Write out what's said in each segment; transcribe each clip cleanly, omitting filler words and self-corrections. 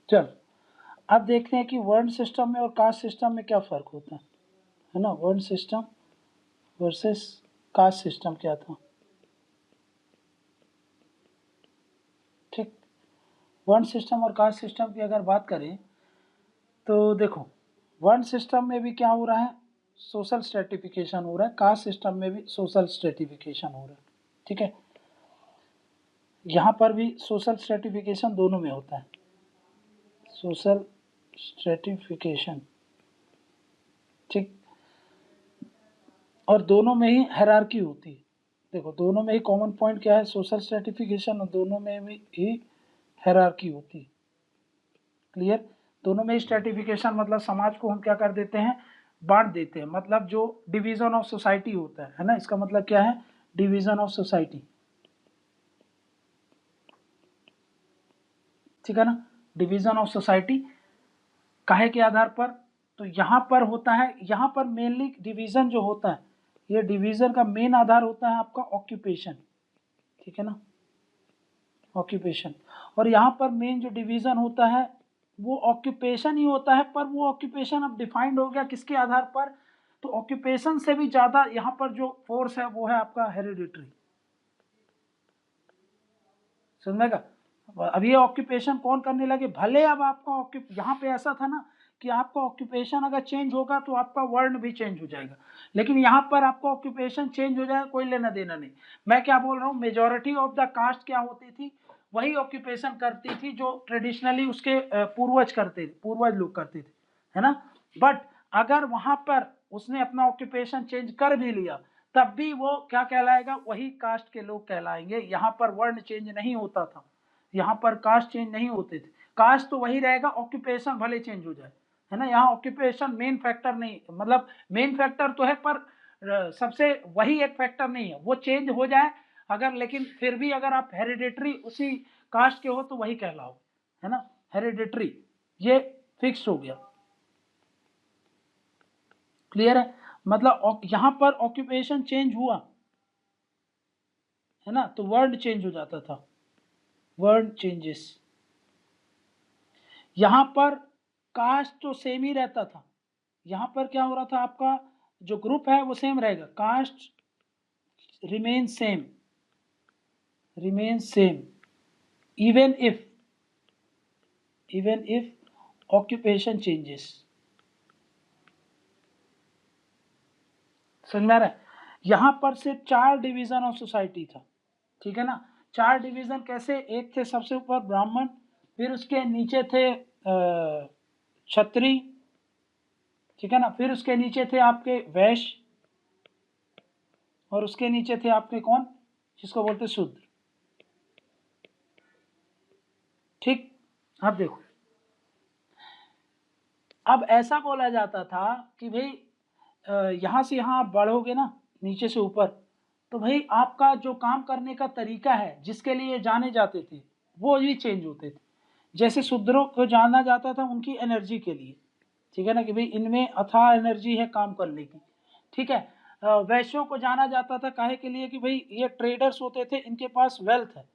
चल अब देखते हैं कि वर्ण सिस्टम में और कास्ट सिस्टम में क्या फर्क होता है ना। वर्ण सिस्टम वर्सेस कास्ट सिस्टम क्या था। ठीक, वर्ण सिस्टम और कास्ट सिस्टम की अगर बात करें तो देखो, वर्ण सिस्टम में भी क्या हो रहा है, सोशल स्ट्रेटिफिकेशन हो रहा है, कास्ट सिस्टम में भी सोशल स्ट्रेटिफिकेशन हो रहा है। ठीक है, यहाँ पर भी सोशल स्ट्रेटिफिकेशन दोनों में होता है, सोशल स्ट्रेटिफिकेशन। ठीक, और दोनों में ही हायरार्की होती है। देखो दोनों में ही कॉमन पॉइंट क्या है, सोशल स्ट्रेटिफिकेशन, और दोनों में भी ही हायरार्की होती है। क्लियर, दोनों में ही स्ट्रेटिफिकेशन मतलब समाज को हम क्या कर देते हैं, बांट देते हैं, मतलब जो डिवीजन ऑफ सोसाइटी होता है ना, इसका मतलब क्या है, डिवीजन ऑफ सोसाइटी। ठीक है ना, डिवीजन ऑफ सोसाइटी काहे के आधार पर, तो यहाँ पर होता है, यहाँ पर मेनली डिवीजन जो होता है, ये डिवीजन का मेन आधार होता है आपका ऑक्यूपेशन। ठीक है ना, ऑक्यूपेशन, और यहाँ पर मेन जो डिवीजन होता है वो ऑक्यूपेशन ही होता है, पर वो ऑक्यूपेशन अब डिफाइंड हो गया किसके आधार पर, तो ऑक्यूपेशन से भी ज्यादा यहाँ पर जो फोर्स है वो है आपका हेरिडिटरी। समझेगा, अब ये ऑक्यूपेशन कौन करने लगे, भले अब आपका यहाँ पे ऐसा था ना कि आपका ऑक्यूपेशन अगर चेंज होगा तो आपका वर्ण भी चेंज हो जाएगा, लेकिन यहाँ पर आपका ऑक्यूपेशन चेंज हो जाएगा, कोई लेना देना नहीं। मैं क्या बोल रहा हूँ, मेजॉरिटी ऑफ द कास्ट क्या होती थी, वही ऑक्यूपेशन करती थी जो ट्रेडिशनली उसके पूर्वज करते थे, पूर्वज लोग करते थे, है ना। बट अगर वहां पर उसने अपना ऑक्यूपेशन चेंज कर भी लिया तब भी वो क्या कहलाएगा, वही कास्ट के लोग कहलाएंगे। यहाँ पर वर्ण चेंज नहीं होता था, यहाँ पर कास्ट चेंज नहीं होते थे, कास्ट तो वही रहेगा, ऑक्यूपेशन भले चेंज हो जाए, है ना। यहाँ ऑक्यूपेशन मेन फैक्टर नहीं, मतलब मेन फैक्टर तो है पर सबसे वही एक फैक्टर नहीं है, वो चेंज हो जाए अगर, लेकिन फिर भी अगर आप हेरिडेटरी उसी कास्ट के हो तो वही कहलाओ, है ना, हेरिडेटरी, ये फिक्स हो गया। क्लियर है, मतलब यहां पर ऑक्यूपेशन चेंज हुआ है ना, तो वर्ड चेंज हो जाता था, वर्ड चेंजेस। यहां पर कास्ट तो सेम ही रहता था, यहां पर क्या हो रहा था, आपका जो ग्रुप है वो सेम रहेगा, caste remain same, remain same, even if occupation changes. समझ में आ रहा है, यहां पर सिर्फ 4 डिवीजन ऑफ सोसाइटी था। ठीक है ना, 4 डिवीजन कैसे, एक थे सबसे ऊपर ब्राह्मण, फिर उसके नीचे थे क्षत्रिय, ठीक है ना, फिर उसके नीचे थे आपके वैश्य, और उसके नीचे थे आपके कौन, जिसको बोलते शूद्र। ठीक, अब देखो, अब ऐसा बोला जाता था कि भाई यहां से यहां आप बढ़ोगे ना, नीचे से ऊपर, तो भाई आपका जो काम करने का तरीका है जिसके लिए जाने जाते थे वो भी चेंज होते थे। जैसे शूद्रों को जाना जाता था उनकी एनर्जी के लिए, ठीक है ना, कि भाई इनमें अथाह एनर्जी है काम करने की। ठीक है, वैश्यों को जाना जाता था काहे के लिए, कि भाई ये ट्रेडर्स होते थे, इनके पास वेल्थ है,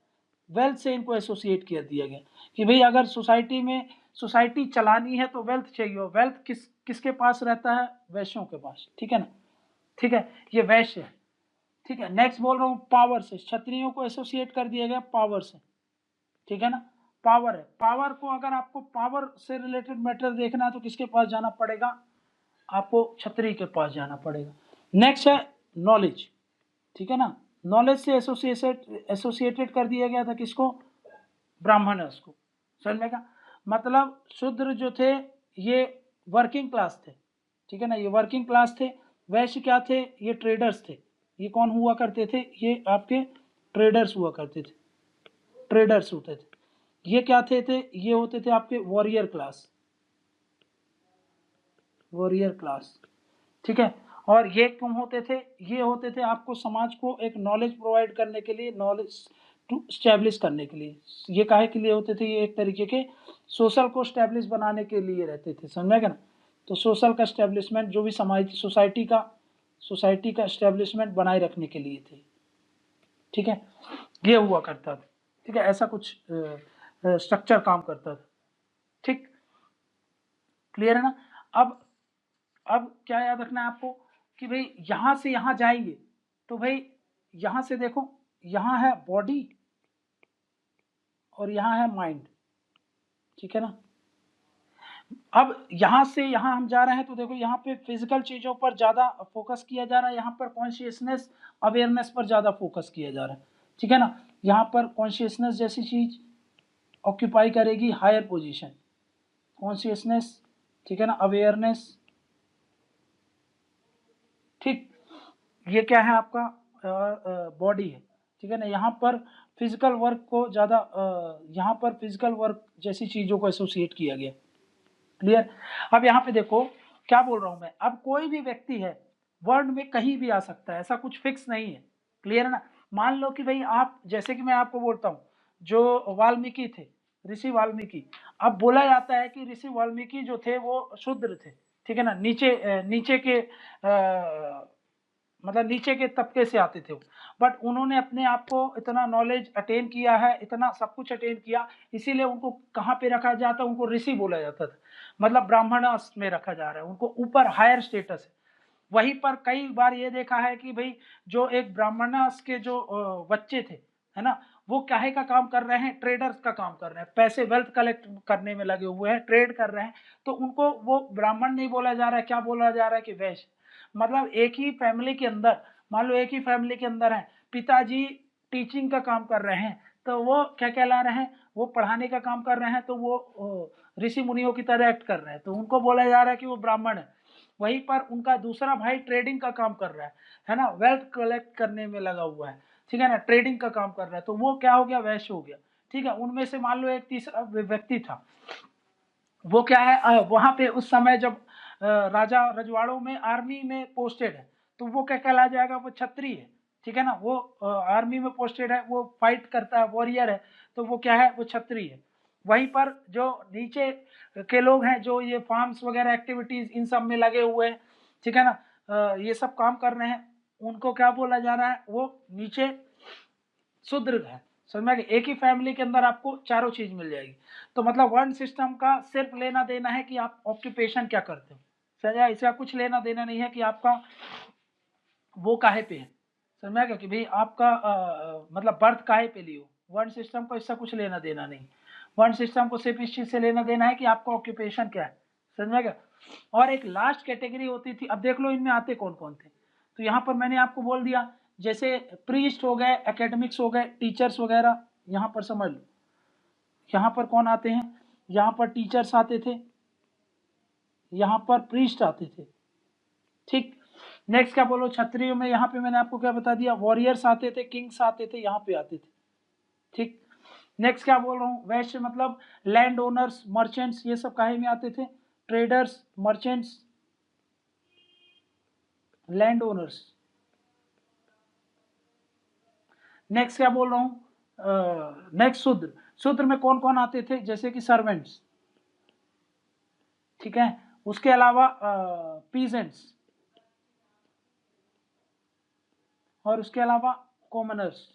वेल्थ से इनको एसोसिएट कर दिया गया कि भाई अगर सोसाइटी में सोसाइटी चलानी है तो वेल्थ चाहिए, और वेल्थ किसके पास रहता है, वैश्यों के पास। ठीक है ना, ठीक है, ये वैश्य है। ठीक है, नेक्स्ट बोल रहा हूँ पावर से, क्षत्रियों को एसोसिएट कर दिया गया पावर से। ठीक है ना, पावर है, पावर को अगर आपको पावर से रिलेटेड मैटर देखना है तो किसके पास जाना पड़ेगा, आपको क्षत्रिय के पास जाना पड़ेगा। नेक्स्ट है नॉलेज। ठीक है ना, नॉलेज से एसोसिएटेड कर दिया गया था किसको, ब्राह्मणस को। समझ में का मतलब, शूद्र जो थे ये वर्किंग क्लास थे, ठीक है ना, ये वर्किंग क्लास थे। वैश्य क्या थे, ये ट्रेडर्स थे। ये कौन हुआ करते थे, ये आपके ट्रेडर्स हुआ करते थे, ट्रेडर्स होते थे। ये क्या थे ये होते थे आपके वॉरियर क्लास, वॉरियर क्लास। ठीक है, और ये कौन होते थे, ये होते थे आपको समाज को एक नॉलेज प्रोवाइड करने के लिए, नॉलेज टू स्टैब्लिश करने के लिए। ये काहे के लिए होते थे, ये एक तरीके के सोशल को स्टैब्लिश बनाने के लिए रहते थे। समझ में ना, तो सोशल का स्टैब्लिशमेंट, जो भी समाज सोसाइटी का सोसाइटी का एस्टेब्लिशमेंट बनाए रखने के लिए थे। ठीक है, ये हुआ करता था। ठीक है, ऐसा कुछ स्ट्रक्चर काम करता था। ठीक, क्लियर है ना। अब क्या याद रखना है आपको कि भाई यहां से यहां जाएंगे तो भाई यहां से देखो, यहां है बॉडी और यहां है माइंड। ठीक है ना। अब यहां से यहां हम जा रहे हैं तो देखो यहाँ पे फिजिकल चीजों पर ज्यादा फोकस किया जा रहा है, यहाँ पर कॉन्शियसनेस अवेयरनेस पर ज्यादा फोकस किया जा रहा है। ठीक है ना, यहाँ पर कॉन्शियसनेस जैसी चीज ऑक्यूपाई करेगी हायर पोजीशन, कॉन्शियसनेस। ठीक है ना, अवेयरनेस। ठीक, ये क्या है आपका बॉडी है। ठीक है ना, यहाँ पर फिजिकल वर्क को ज्यादा यहाँ पर फिजिकल वर्क जैसी चीजों को एसोसिएट किया गया। क्लियर। अब यहाँ पे देखो क्या बोल रहा हूं मैं, अब कोई भी व्यक्ति है वर्ल्ड में कहीं भी आ सकता है, ऐसा कुछ फिक्स नहीं है। क्लियर है ना। मान लो कि भाई आप, जैसे कि मैं आपको बोलता हूँ, जो वाल्मीकि थे, ऋषि वाल्मीकि, अब बोला जाता है कि ऋषि वाल्मीकि जो थे वो शूद्र थे। ठीक है ना, नीचे के मतलब नीचे के तबके से आते थे, बट उन्होंने अपने आप को इतना नॉलेज अटेन किया है, इतना सब कुछ अटेन किया, इसीलिए उनको कहाँ पे रखा जाता है, उनको ऋषि बोला जाता था, मतलब ब्राह्मणस में रखा जा रहा है, उनको ऊपर हायर स्टेटस है। वहीं पर कई बार ये देखा है कि भाई जो एक ब्राह्मणस के जो बच्चे थे, है ना, वो काहे का काम कर रहे हैं, ट्रेडर्स का काम कर रहे हैं, पैसे वेल्थ कलेक्ट करने में लगे हुए हैं, ट्रेड कर रहे हैं, तो उनको वो ब्राह्मण नहीं बोला जा रहा है, क्या बोला जा रहा है कि वैश्य। मतलब एक ही फैमिली के अंदर, मान लो एक ही फैमिली के अंदर है, पिताजी टीचिंग का काम कर रहे हैं, तो वो क्या कहला रहे हैं, वो पढ़ाने का काम कर रहे हैं, तो वो ऋषि मुनियों की तरह एक्ट कर रहे हैं, तो उनको बोला जा रहा है कि वो ब्राह्मण है। वहीं पर उनका दूसरा भाई ट्रेडिंग का काम कर रहा है ना, वेल्थ कलेक्ट करने में लगा हुआ है, ठीक है ना, ट्रेडिंग का काम कर रहा है, तो वो क्या हो गया, वैश्य हो गया। ठीक है, उनमें से मान लो एक तीसरा व्यक्ति था, वो क्या है, वहां पे उस समय जब राजा रजवाड़ों में आर्मी में पोस्टेड है, तो वो क्या कहला जाएगा, वो क्षत्रिय है। ठीक है ना, वो आर्मी में पोस्टेड है, वो फाइट करता है, वॉरियर है, तो वो क्या है, वो क्षत्रिय है। वहीं पर जो नीचे के लोग हैं, जो ये फार्म्स वगैरह एक्टिविटीज इन सब में लगे हुए हैं, ठीक है ना, ये सब काम कर रहे हैं, उनको क्या बोला जा रहा है, वो नीचे शूद्र है। समझ में आ गया? एक ही फैमिली के अंदर आपको चारों चीज मिल जाएगी। तो मतलब वर्ण सिस्टम का सिर्फ लेना देना है कि आप ऑक्यूपेशन क्या करते हो, समझा, इसका कुछ लेना देना नहीं है कि आपका वो काहे पे है। समझ में आ गया कि भाई आपका मतलब बर्थ काहे पे लियो, वर्ण सिस्टम को इससे कुछ लेना देना नहीं। वर्ण सिस्टम को सिर्फ इस चीज से लेना देना है कि आपका ऑक्यूपेशन क्या है। समझ में आ गया। और एक लास्ट कैटेगरी होती थी, अब देख लो इनमें आते कौन कौन थे। तो यहाँ पर मैंने आपको बोल दिया, जैसे प्रीस्ट हो गए, एकेडमिक्स हो गए, टीचर्स वगैरह, यहाँ पर समझ लो। यहाँ पर कौन आते हैं, यहाँ पर टीचर्स आते थे, यहाँ पर प्रीस्ट आते थे। ठीक, नेक्स्ट क्या बोलो, क्षत्रियो में यहाँ पे मैंने आपको क्या बता दिया, वॉरियर्स आते थे, किंग्स आते थे, यहाँ पे आते थे। ठीक, नेक्स्ट क्या बोल रहा हूँ, वैश्य मतलब लैंड ओनर्स, मर्चेंट्स, ये सब काहे में आते थे, traders, merchants, land owners. Next क्या बोल रहा हूँ, नेक्स्ट शूद्र, शूद्र में कौन कौन आते थे, जैसे कि सर्वेंट्स, ठीक है, उसके अलावा पीजेंट्स, और उसके अलावा कॉमनर्स,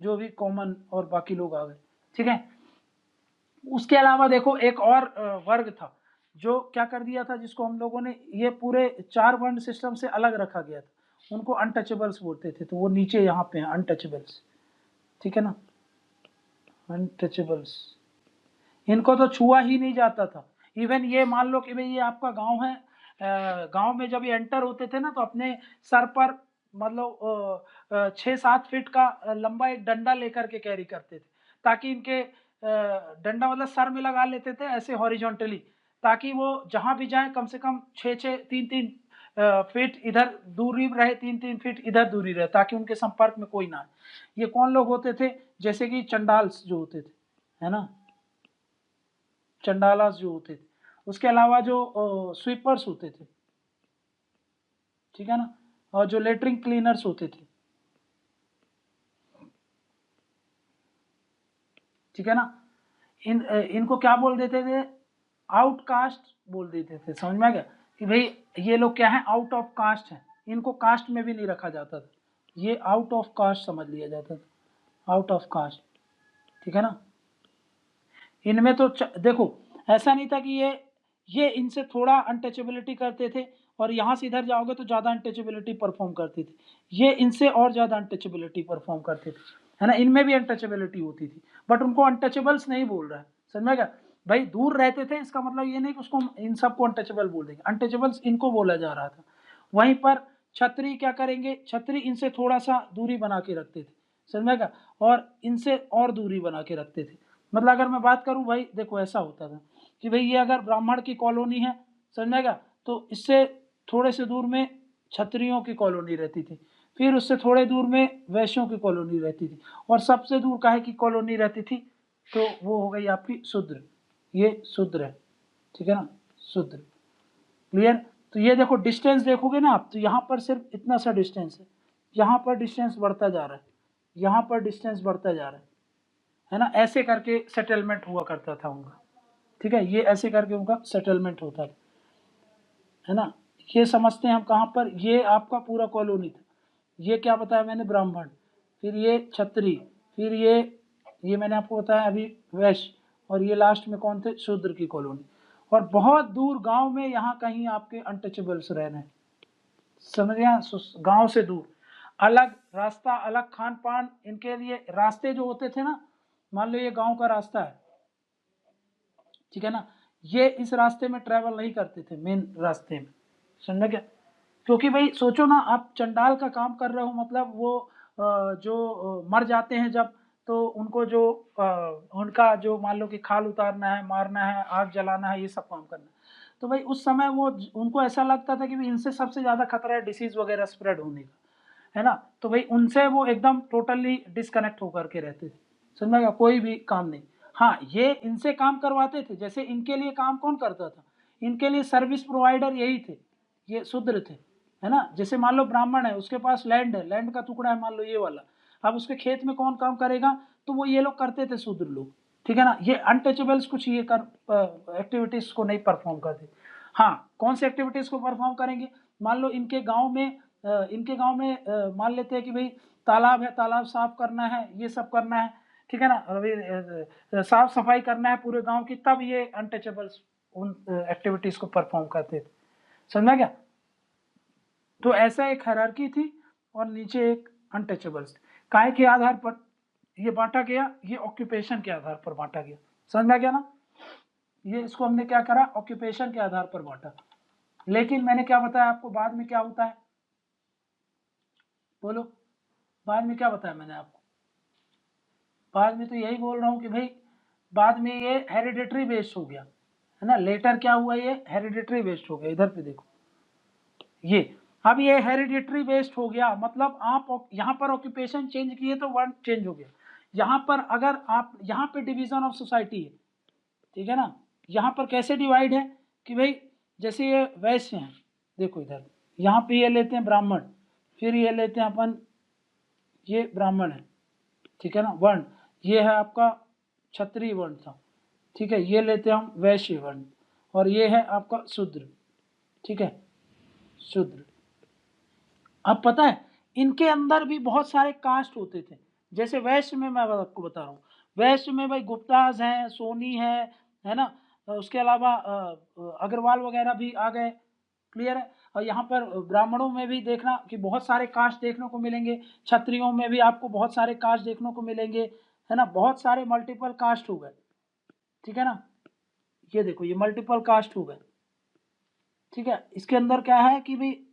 जो भी कॉमन और बाकी लोग आ गए। ठीक है, उसके अलावा देखो एक और वर्ग था जो क्या कर दिया था, जिसको हम लोगों ने ये पूरे 4 वर्ण सिस्टम से अलग रखा गया था, उनको अनटचेबल्स बोलते थे, तो वो नीचे यहाँ पे हैं अनटचेबल्स। ठीक है ना, अनटचेबल्स, इनको तो छुआ ही नहीं जाता था। इवन ये मान लो कि भाई ये आपका गांव है, गांव में जब ये एंटर होते थे ना, तो अपने सर पर मतलब 6-7 फीट का लंबा एक डंडा लेकर के कैरी करते थे, ताकि इनके डंडा मतलब सर में लगा लेते थे ऐसे हॉरिजॉन्टली, ताकि वो जहां भी जाए कम से कम 6-6 3-3 फीट इधर दूरी रहे, 3-3 फीट इधर दूरी रहे, ताकि उनके संपर्क में कोई ना आए। ये कौन लोग होते थे, जैसे कि चंडाल्स जो होते थे, है ना, चंडालास जो होते थे। उसके अलावा जो स्वीपर्स होते थे, ठीक है ना, और जो लेटरिंग क्लीनर्स होते थे, ठीक है ना, इनको क्या बोल देते थे, आउटकास्ट बोल देते थे। समझ में आ गया, कि भाई ये लोग क्या है, आउट ऑफ कास्ट है, इनको कास्ट में भी नहीं रखा जाता था, ये आउट ऑफ कास्ट समझ लिया जाता था, आउट ऑफ कास्ट, ठीक है ना। इनमें तो देखो ऐसा नहीं था कि ये इनसे थोड़ा अनटचेबिलिटी करते थे और यहाँ से इधर जाओगे तो ज़्यादा अनटचेबिलिटी परफॉर्म करते थे, ये इनसे और ज़्यादा अनटचेबिलिटी परफॉर्म करते थे, है ना। इनमें भी अनटचेबिलिटी होती थी, बट उनको अनटचेबल्स नहीं बोल रहा है, समझ में क्या। भाई दूर रहते थे, इसका मतलब ये नहीं कि उसको इन सबको अनटचेबल बोल देंगे, अनटचेबल्स इनको बोला जा रहा था। वहीं पर छत्री क्या करेंगे, छत्री इनसे थोड़ा सा दूरी बना के रखते थे, समझ में क्या, और इनसे और दूरी बना के रखते थे। मतलब अगर मैं बात करूं भाई, देखो ऐसा होता था कि भाई ये अगर ब्राह्मण की कॉलोनी है, समझेगा, तो इससे थोड़े से दूर में क्षत्रियों की कॉलोनी रहती थी, फिर उससे थोड़े दूर में वैश्यों की कॉलोनी रहती थी, और सबसे दूर काहे की कॉलोनी रहती थी, तो वो हो गई आपकी शूद्र, ये शूद्र है, ठीक है ना, शूद्र। क्लियर। तो ये देखो डिस्टेंस देखोगे ना आप, तो यहाँ पर सिर्फ इतना सा डिस्टेंस है, यहाँ पर डिस्टेंस बढ़ता जा रहा है, यहाँ पर डिस्टेंस बढ़ता जा रहा है ना। ऐसे करके सेटलमेंट हुआ करता था उनका, ठीक है, ये ऐसे करके उनका सेटलमेंट होता था, है ना। ये समझते हैं हम कहाँ पर, ये आपका पूरा कॉलोनी था, ये क्या बताया मैंने, ब्राह्मण, फिर ये क्षत्रिय, फिर ये मैंने आपको बताया अभी वैश्य, और ये लास्ट में कौन थे, शूद्र की कॉलोनी। और बहुत दूर गांव में यहाँ कहीं आपके अनटचेबल्स रह रहे हैं, समझ गए, गांव से दूर, अलग रास्ता, अलग खान पान, इनके लिए रास्ते जो होते थे ना, मान लो ये गांव का रास्ता है, ठीक है ना, ये इस रास्ते में ट्रेवल नहीं करते थे, मेन रास्ते में, समझा क्या। क्योंकि भाई सोचो ना, आप चंडाल का काम कर रहे हो, मतलब वो जो मर जाते हैं जब, तो उनको जो उनका जो मान लो कि खाल उतारना है, मारना है, आग जलाना है, ये सब काम करना है, तो भाई उस समय वो उनको ऐसा लगता था कि भाई इनसे सबसे ज्यादा खतरा है डिसीज वगैरह स्प्रेड होने का, है ना। तो भाई उनसे वो एकदम टोटली डिस्कनेक्ट होकर के रहते थे, समझ गया, कोई भी काम नहीं। हाँ, ये इनसे काम करवाते थे, जैसे इनके लिए काम कौन करता था, इनके लिए सर्विस प्रोवाइडर यही थे, ये शूद्र थे, है ना। जैसे मान लो ब्राह्मण है, उसके पास लैंड है, लैंड का टुकड़ा है मान लो ये वाला, अब उसके खेत में कौन काम करेगा, तो वो ये लोग करते थे, शूद्र लोग, ठीक है ना। ये अनटचेबल्स कुछ ये कर एक्टिविटीज को नहीं परफॉर्म करते। हाँ, कौन से एक्टिविटीज को परफॉर्म करेंगे, मान लो इनके गांव में मान लेते हैं कि भाई तालाब है, तालाब साफ करना है, ये सब करना है, ठीक है ना, अभी साफ सफाई करना है पूरे गांव की, तब ये अनटचेबल्स उन एक्टिविटीज को परफॉर्म करते थे, समझा क्या। तो ऐसा एक हायरार्की थी, और नीचे एक अनटचेबल्स, काय के आधार पर ये बांटा गया, ये ऑक्यूपेशन के आधार पर बांटा गया, समझ में गया ना। ये इसको हमने क्या करा, ऑक्यूपेशन के आधार पर बांटा। लेकिन मैंने क्या बताया आपको, बाद में क्या होता है, बोलो, बाद में क्या बताया मैंने आपको, बाद में तो यही बोल रहा हूँ कि भाई बाद में ये हेरिडेटरी बेस्ड हो गया, है ना। लेटर क्या हुआ, ये हेरिडेटरी बेस्ड हो गया, इधर पे देखो, ये अब ये हेरिडेटरी बेस्ड हो गया, मतलब आप यहाँ पर ऑक्यूपेशन चेंज किए तो वर्ड चेंज हो गया। यहाँ पर अगर आप, यहाँ पे डिवीजन ऑफ सोसाइटी है, ठीक है ना, यहाँ पर कैसे डिवाइड है कि भाई जैसे ये वैश्य हैं, देखो इधर, यहाँ पे ये लेते हैं ब्राह्मण, फिर ये लेते हैं अपन, ये ब्राह्मण है, ठीक है ना, वर्ण, ये है आपका क्षत्रिय वर्ण था, ठीक है, ये लेते हैं हम वैश्य वर्ण, और ये है आपका शूद्र, ठीक है, शूद्र। अब पता है इनके अंदर भी बहुत सारे कास्ट होते थे, जैसे वैश्य में मैं आपको बता रहा हूँ, वैश्य में भाई गुप्ताज हैं, सोनी है ना, उसके अलावा अग्रवाल वगैरह भी आ गए, क्लियर है। और यहाँ पर ब्राह्मणों में भी देखना कि बहुत सारे कास्ट देखने को मिलेंगे, क्षत्रियों में भी आपको बहुत सारे कास्ट देखने को मिलेंगे, है ना, बहुत सारे मल्टीपल कास्ट हो गए, ठीक है ना। ये देखो ये मल्टीपल कास्ट हो गए, ठीक है। इसके अंदर क्या है कि भाई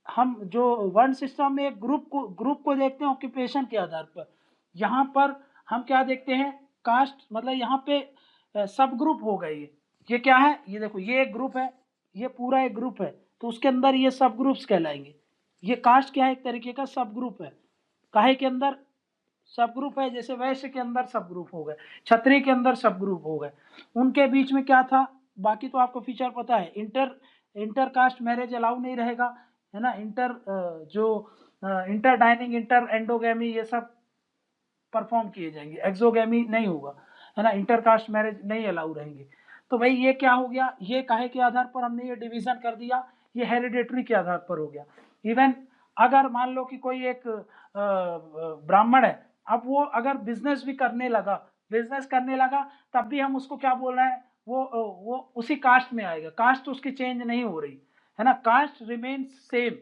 हम जो वर्ण सिस्टम में एक ग्रुप को देखते हैं ऑक्यूपेशन के आधार पर, यहाँ पर हम क्या देखते हैं, कास्ट, मतलब यहाँ पे सब ग्रुप हो गए, ये क्या है, ये देखो ये एक ग्रुप है, ये पूरा एक ग्रुप है, तो उसके अंदर ये सब ग्रुप्स कहलाएंगे। ये कास्ट क्या है, एक तरीके का सब ग्रुप है, काहे के अंदर सब ग्रुप है, जैसे वैश्य के अंदर सब ग्रुप हो गए, क्षत्रिय के अंदर सब ग्रुप हो गए, उनके बीच में क्या था, बाकी तो आपको फीचर पता है, इंटर कास्ट मैरिज अलाउ नहीं रहेगा, है ना, इंटर डाइनिंग, इंटर एंडोगेमी, ये सब परफॉर्म किए जाएंगे, एक्सोगेमी नहीं होगा, है ना, इंटर कास्ट मैरिज नहीं अलाउ रहेंगे। तो भाई ये क्या हो गया, ये काहे के आधार पर हमने ये डिवीजन कर दिया, ये हेरिडेटरी के आधार पर हो गया। इवन अगर मान लो कि कोई एक ब्राह्मण है, अब वो अगर बिजनेस भी करने लगा, तब भी हम उसको क्या बोल रहे हैं, वो उसी कास्ट में आएगा, कास्ट उसकी चेंज नहीं हो रही है ना, कास्ट रिमेन्स सेम।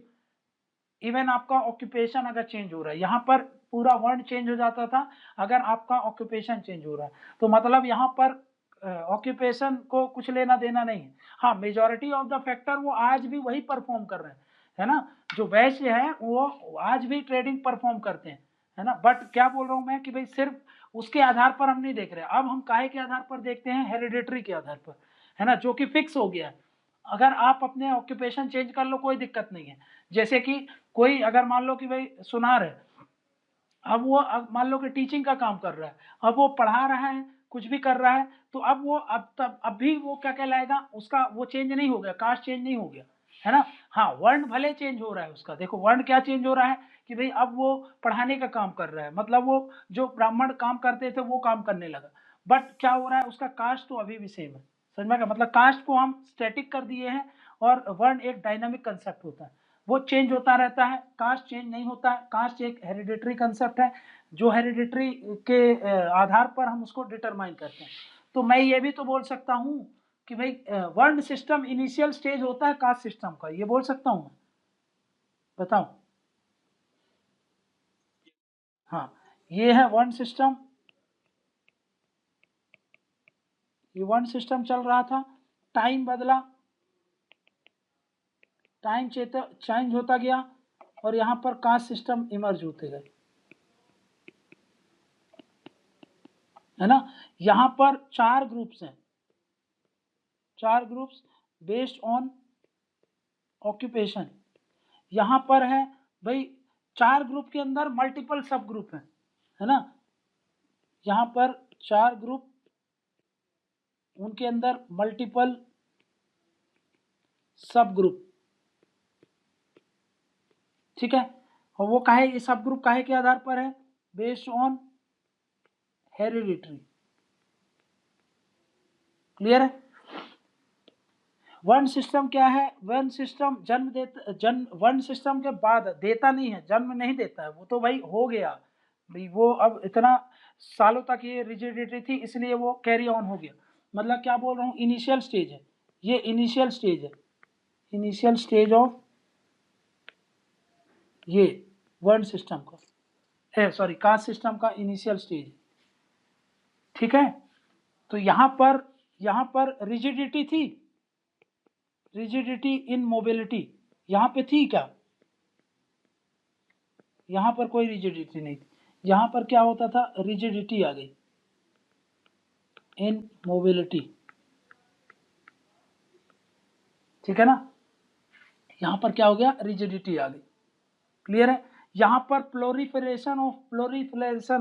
इवन आपका ऑक्यूपेशन अगर चेंज हो रहा है, यहाँ पर पूरा वर्ण चेंज हो जाता था अगर आपका ऑक्यूपेशन चेंज हो रहा है, तो मतलब यहाँ पर ऑक्यूपेशन को कुछ लेना देना नहीं है। हाँ, मेजॉरिटी ऑफ द फैक्टर वो आज भी वही परफॉर्म कर रहे हैं, है ना, जो वैश्य है वो आज भी ट्रेडिंग परफॉर्म करते हैं, है ना। बट क्या बोल रहा हूँ मैं कि भाई सिर्फ उसके आधार पर हम नहीं देख रहे, अब हम काहे के आधार पर देखते हैं, हेरिडेटरी के आधार पर, है ना, जो कि फिक्स हो गया है। अगर आप अपने ऑक्यूपेशन चेंज कर लो कोई दिक्कत नहीं है। जैसे कि कोई अगर मान लो कि भाई सुनार है, अब वो मान लो कि टीचिंग का काम कर रहा है, अब वो पढ़ा रहा है, कुछ भी कर रहा है, तो अब वो अब भी वो क्या कहलाएगा, उसका वो चेंज नहीं हो गया, कास्ट चेंज नहीं हो गया, है ना। हाँ, वर्ण भले चेंज हो रहा है उसका, देखो वर्ण क्या चेंज हो रहा है कि भाई अब वो पढ़ाने का काम कर रहा है, मतलब वो जो ब्राह्मण काम करते थे वो काम करने लगा, बट क्या हो रहा है, उसका कास्ट तो अभी भी सेम है। समझ में, मतलब कास्ट को हम स्टैटिक कर दिए हैं और वर्ण एक डायनामिक कंसेप्ट होता है, वो चेंज होता रहता है, कास्ट चेंज नहीं होता है। कास्ट एक हेरिडेटरी कंसेप्ट है, जो हेरिडेटरी के आधार पर हम उसको डिटरमाइन करते हैं। तो मैं ये भी तो बोल सकता हूँ कि भाई वर्ण सिस्टम इनिशियल स्टेज होता है कास्ट सिस्टम का, ये बोल सकता हूँ मैं, बताओ। हाँ, ये है वर्ण सिस्टम, ये वर्ण सिस्टम चल रहा था, टाइम बदला, टाइम चेंज होता गया और यहाँ पर कास्ट सिस्टम इमर्ज होते गए, है ना। यहाँ पर 4 ग्रुप्स हैं, 4 ग्रुप्स बेस्ड ऑन ऑक्यूपेशन। यहाँ पर है भाई 4 ग्रुप के अंदर मल्टीपल सब ग्रुप है ना, यहाँ पर 4 ग्रुप, उनके अंदर मल्टीपल सब ग्रुप, ठीक है। और वो काहे, सब ग्रुप काहे के आधार पर है, बेस्ड ऑन हेरिडिटरी, क्लियर है। वर्ण सिस्टम क्या है, वर्ण सिस्टम वर्ण सिस्टम के बाद देता नहीं है, जन्म नहीं देता है, वो तो भाई हो गया भाई, वो अब इतना सालों तक ये रिजिडिटी थी इसलिए वो कैरी ऑन हो गया। मतलब क्या बोल रहा हूँ, इनिशियल स्टेज है, ये इनिशियल स्टेज है, इनिशियल स्टेज ऑफ ये वर्ण सिस्टम का, सॉरी कास्ट सिस्टम का इनिशियल स्टेज, ठीक है। तो यहाँ पर रिजिडिटी थी, रिजिडिटी इन मोबिलिटी यहाँ पे थी क्या, यहाँ पर कोई रिजिडिटी नहीं थी, यहाँ पर क्या होता था, रिजिडिटी आ गई इन मोबिलिटी, ठीक है ना, यहाँ पर क्या हो गया, रिजिडिटी आ गई, क्लियर है। यहाँ पर प्लोरिफरेशन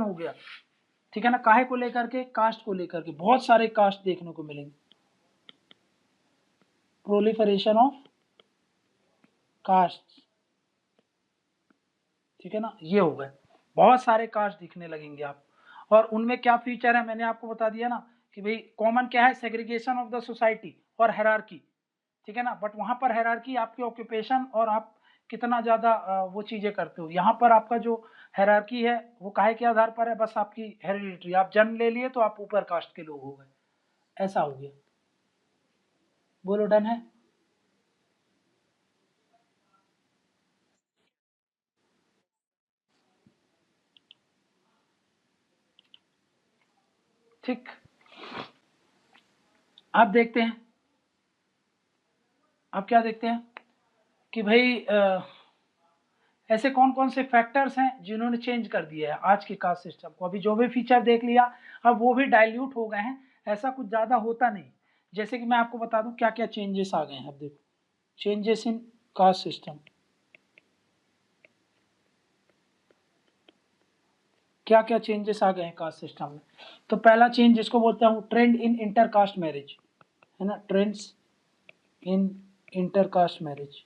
हो गया, ठीक है ना, काहे को लेकर के, कास्ट को लेकर के, बहुत सारे कास्ट देखने को मिलेंगे, प्रोलिफरेशन ऑफ कास्ट, ठीक है ना, ये हो गए, बहुत सारे कास्ट दिखने लगेंगे आप। और उनमें क्या फीचर है, मैंने आपको बता दिया ना कि भाई कॉमन क्या है, सेग्रीगेशन ऑफ द सोसाइटी और हेरारकी, ठीक है ना। बट वहां पर हेरारकी आपके ऑक्यूपेशन और आप कितना ज्यादा वो चीजें करते हो, यहाँ पर आपका जो हेरारकी है वो काहे के आधार पर है, बस आपकी हेरिडिटी, आप जन्म ले लिए तो आप ऊपर कास्ट के लोग हो गए, ऐसा हो गया। बोलो, डन है। ठीक, आप देखते हैं, आप क्या देखते हैं कि भाई ऐसे कौन कौन से फैक्टर्स हैं जिन्होंने चेंज कर दिया है आज के कास्ट सिस्टम को। अभी जो भी फीचर देख लिया, अब वो भी डाइल्यूट हो गए हैं, ऐसा कुछ ज़्यादा होता नहीं। जैसे कि मैं आपको बता दूं क्या क्या चेंजेस आ गए हैं। अब देखो, चेंजेस इन कास्ट सिस्टम, क्या क्या चेंजेस आ गए हैं कास्ट सिस्टम में। तो पहला चेंज जिसको बोलता हूँ, ट्रेंड इन इंटरकास्ट मैरिज, है ना, trends in intercaste marriage.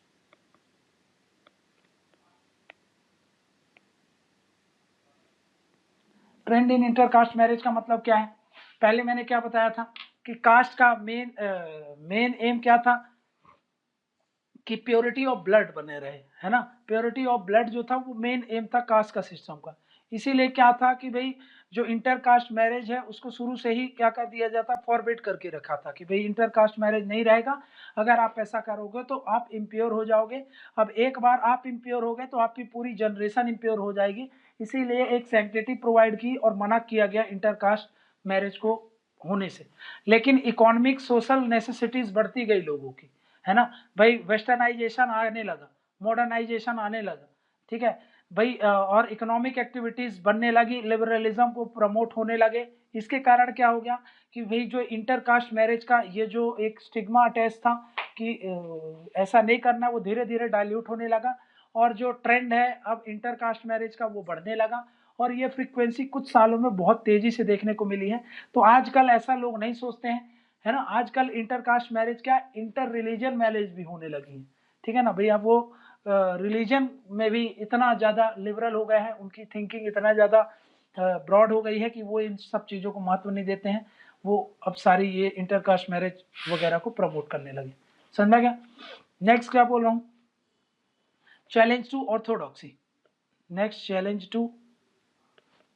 Trend in intercaste marriage का मतलब क्या है, पहले मैंने क्या बताया था कि कास्ट का मेन एम क्या था कि प्योरिटी ऑफ ब्लड बने रहे, है ना। प्योरिटी ऑफ ब्लड जो था वो मेन एम था कास्ट का सिस्टम का। इसीलिए क्या था कि भाई जो इंटर कास्ट मैरिज है उसको शुरू से ही क्या कर दिया जाता, फॉरबिड करके रखा था कि भाई इंटर कास्ट मैरिज नहीं रहेगा, अगर आप ऐसा करोगे तो आप इम्प्योर हो जाओगे। अब एक बार आप इम्प्योर हो गए तो आपकी पूरी जनरेशन इम्प्योर हो जाएगी। इसीलिए एक सैंक्टिटी प्रोवाइड की और मना किया गया इंटर कास्ट मैरिज को होने से। लेकिन इकोनॉमिक सोशल नेसेसिटीज बढ़ती गई लोगों की, है ना भाई। वेस्टर्नाइजेशन आने लगा, मॉडर्नाइजेशन आने लगा, ठीक है भाई। और इकोनॉमिक एक्टिविटीज बनने लगी, लिबरलिज्म को प्रमोट होने लगे। इसके कारण क्या हो गया कि भाई जो इंटरकास्ट मैरिज का ये जो एक स्टिग्मा अटैच था कि ऐसा नहीं करना, वो धीरे धीरे डाइल्यूट होने लगा। और जो ट्रेंड है अब इंटरकास्ट मैरिज का वो बढ़ने लगा, और ये फ्रीक्वेंसी कुछ सालों में बहुत तेजी से देखने को मिली है। तो आजकल ऐसा लोग नहीं सोचते हैं, है ना। आजकल इंटरकास्ट मैरिज क्या, इंटर रिलीजन मैरिज भी होने लगी है, ठीक है ना भाई। अब वो रिलीजन में भी इतना ज़्यादा लिबरल हो गए हैं, उनकी थिंकिंग इतना ज़्यादा ब्रॉड हो गई है कि वो इन सब चीज़ों को महत्व नहीं देते हैं। वो अब सारी ये इंटरकास्ट मैरिज वगैरह को प्रमोट करने लगे। समझा क्या। नेक्स्ट क्या बोल रहा हूँ, challenge to orthodoxy. Next challenge to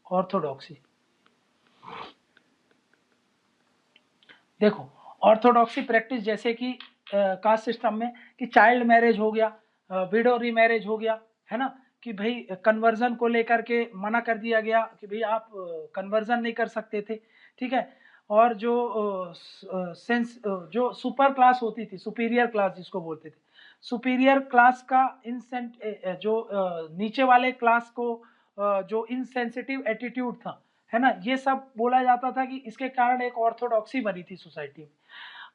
orthodoxy. देखो ऑर्थोडॉक्सी प्रैक्टिस जैसे कि कास्ट सिस्टम में कि चाइल्ड मैरिज हो गया, विडो रीमैरिज हो गया, है ना, कि भाई कन्वर्जन को लेकर के मना कर दिया गया कि भाई आप कन्वर्जन नहीं कर सकते थे, ठीक है। और जो सेंस जो सुपर क्लास होती थी, सुपीरियर क्लास जिसको बोलते थे, सुपीरियर क्लास का इंसेंट जो नीचे वाले क्लास को जो इनसेंसिटिव एटीट्यूड था, है ना, ये सब बोला जाता था कि इसके कारण एक ऑर्थोडॉक्सी बनी थी सोसाइटी में।